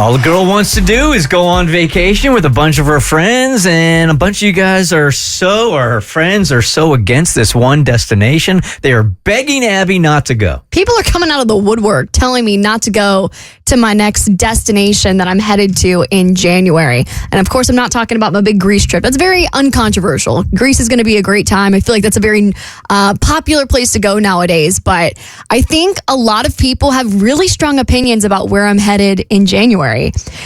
All the girl wants to do is go on vacation with a bunch of her friends, and a bunch of you guys or her friends are so against this one destination. They are begging Abby not to go. People are coming out of the woodwork telling me not to go to my next destination that I'm headed to in January. And of course, I'm not talking about my big Greece trip. That's very uncontroversial. Greece is going to be a great time. I feel like that's a very popular place to go nowadays. But I think a lot of people have really strong opinions about where I'm headed in January.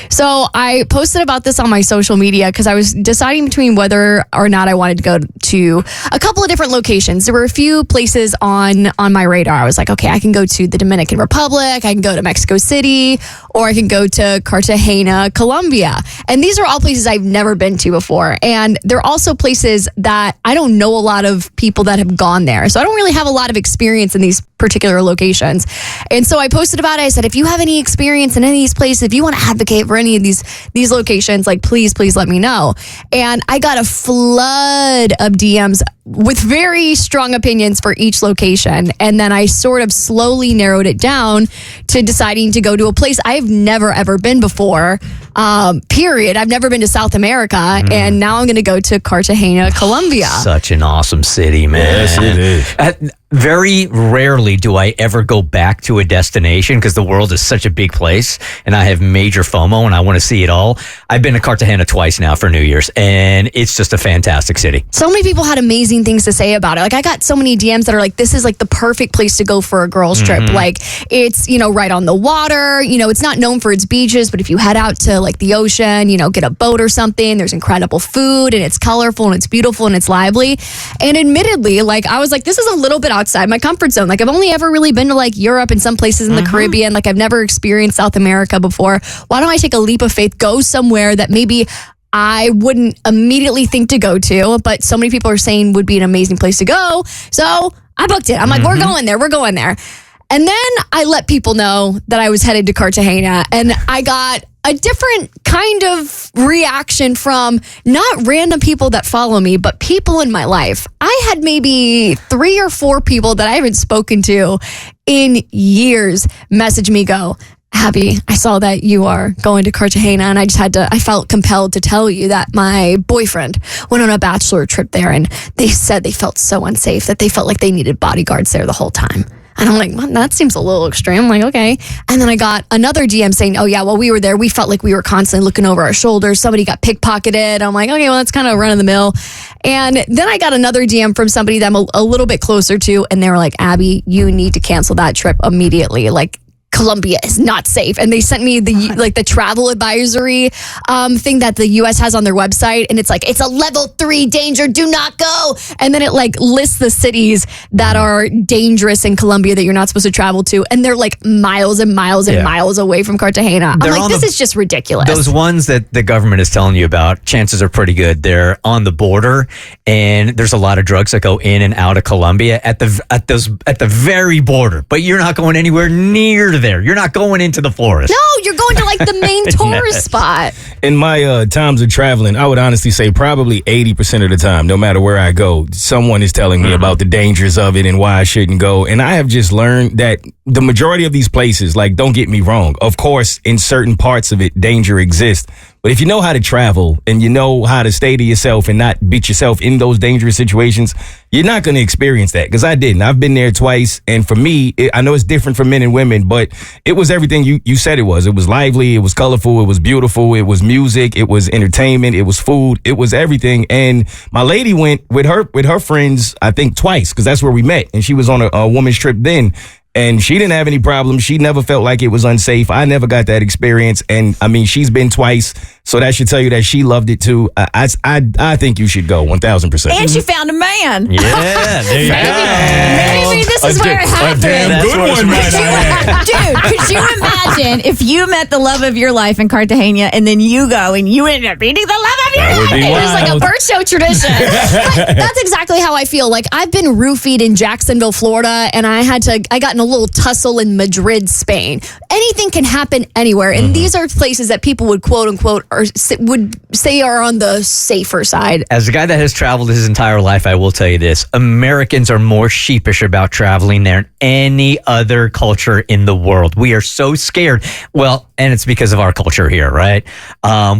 So I posted about this on my social media because I was deciding between whether or not I wanted to go to a couple of different locations. There were a few places on my radar. I was like, okay, I can go to the Dominican Republic, I can go to Mexico City, or I can go to Cartagena, Colombia. And these are all places I've never been to before. And they're also places that I don't know a lot of people that have gone there. So I don't really have a lot of experience in these particular locations. And so I posted about it. I said, if you have any experience in any of these places, if you want to advocate for any of these locations, like please let me know. And I got a flood of DMs with very strong opinions for each location. And then I sort of slowly narrowed it down to deciding to go to a place I've never ever been before, period. I've never been to South America. And now I'm going to go to Cartagena, Colombia. Such an awesome city, man. Yes, it is. Very rarely do I ever go back to a destination because the world is such a big place and I have major FOMO and I want to see it all. I've been to Cartagena twice now for New Year's and it's just a fantastic city. So many people had amazing things to say about it. Like I got so many DMs that are like, this is like the perfect place to go for a girls trip. Like it's, right on the water, it's not known for its beaches, but if you head out to like the ocean, get a boat or something, there's incredible food and it's colorful and it's beautiful and it's lively. And admittedly, like I was like, this is a little bit outside my comfort zone. Like I've only ever really been to like Europe and some places in the Caribbean. Like I've never experienced South America before. Why don't I take a leap of faith, go somewhere that maybe I wouldn't immediately think to go to, but so many people are saying would be an amazing place to go. So I booked it. I'm like, we're going there. And then I let people know that I was headed to Cartagena, and I got a different kind of reaction from not random people that follow me, but people in my life. I had maybe 3 or 4 people that I haven't spoken to in years message me, go, Abby, I saw that you are going to Cartagena, and I felt compelled to tell you that my boyfriend went on a bachelor trip there, and they said they felt so unsafe that they felt like they needed bodyguards there the whole time. And I'm like, well, that seems a little extreme. I'm like, okay. And then I got another DM saying, oh yeah, while we were there, we felt like we were constantly looking over our shoulders. Somebody got pickpocketed. I'm like, okay, well, that's kind of run of the mill. And then I got another DM from somebody that I'm a little bit closer to. And they were like, Abby, you need to cancel that trip immediately. Like, Colombia is not safe. And they sent me the travel advisory thing that the U.S. has on their website. And it's like, it's a level 3 danger, do not go. And then it like lists the cities that are dangerous in Colombia that you're not supposed to travel to. And they're like miles and miles and miles away from Cartagena. I'm like, this is just ridiculous. Those ones that the government is telling you about, chances are pretty good. They're on the border and there's a lot of drugs that go in and out of Colombia at the very border. But you're not going anywhere near there. You're not going into the forest. No, you're going to like the main tourist spot. In my times of traveling, I would honestly say probably 80% of the time, no matter where I go, someone is telling me about the dangers of it and why I shouldn't go. And I have just learned that the majority of these places, like, don't get me wrong, of course, in certain parts of it, danger exists. But if you know how to travel and you know how to stay to yourself and not beat yourself in those dangerous situations, you're not going to experience that. Because I didn't. I've been there twice. And for me, I know it's different for men and women, but it was everything you said it was. It was lively. It was colorful. It was beautiful. It was music. It was entertainment. It was food. It was everything. And my lady went with her friends, I think twice, because that's where we met. And she was on a woman's trip then. And she didn't have any problems. She never felt like it was unsafe. I never got that experience. And I mean, she's been twice. So that should tell you that she loved it too. I think you should go 1,000%. And she found a man. Yeah, there you go. Maybe this is where it happened. Damn good one, man. Dude, could you imagine if you met the love of your life in Cartagena and then you go and you end up meeting the love of of your That would head. be It was like a wild. Bert Show tradition. But that's exactly how I feel. Like I've been roofied in Jacksonville, Florida, and I got in a little tussle in Madrid, Spain. Anything can happen anywhere, and these are places that people would quote unquote or would say are on the safer side. As a guy that has traveled his entire life, I will tell you this. Americans are more sheepish about traveling than any other culture in the world. We are so scared. Well, and it's because of our culture here, right?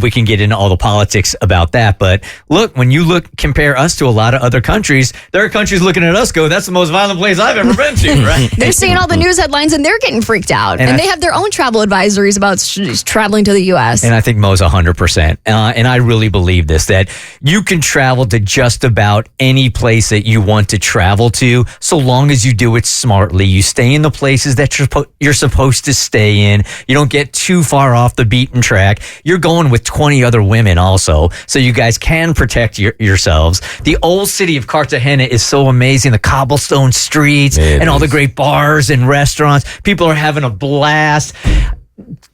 We can get into all the politics about that. But look, when you compare us to a lot of other countries, there are countries looking at us go, that's the most violent place I've ever been to, right? They're seeing all the news headlines and they're getting freaked out. And they have their own travel advisories about traveling to the U.S. And I think Mo's 100%. And I really believe this, that you can travel to just about any place that you want to travel to, so long as you do it smartly. You stay in the places that you're supposed to stay in. You don't get too far off the beaten track. You're going with 20 other women also, so you guys can protect yourselves. The old city of Cartagena is so amazing. The cobblestone streets and all the great bars and restaurants. People are having a blast.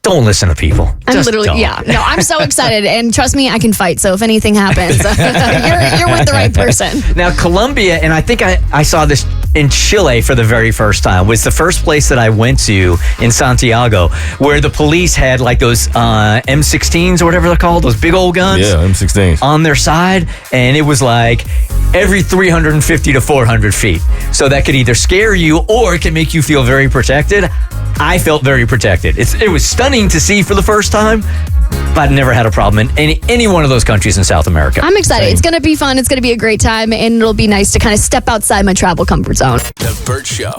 Don't listen to people. I'm Just literally, don't. yeah. No, I'm so excited. And trust me, I can fight. So if anything happens, you're with the right person. Now, Colombia, and I think I saw this in Chile for the very first time, was the first place that I went to in Santiago, where the police had like those M16s or whatever they're called, those big old guns. Yeah, M16s. On their side, and it was like every 350 to 400 feet. So that could either scare you or it can make you feel very protected. I felt very protected. It was stunning to see for the first time, but I've never had a problem in any one of those countries in South America. I'm excited. It's going to be fun. It's going to be a great time. And it'll be nice to kind of step outside my travel comfort zone. The Bert Show.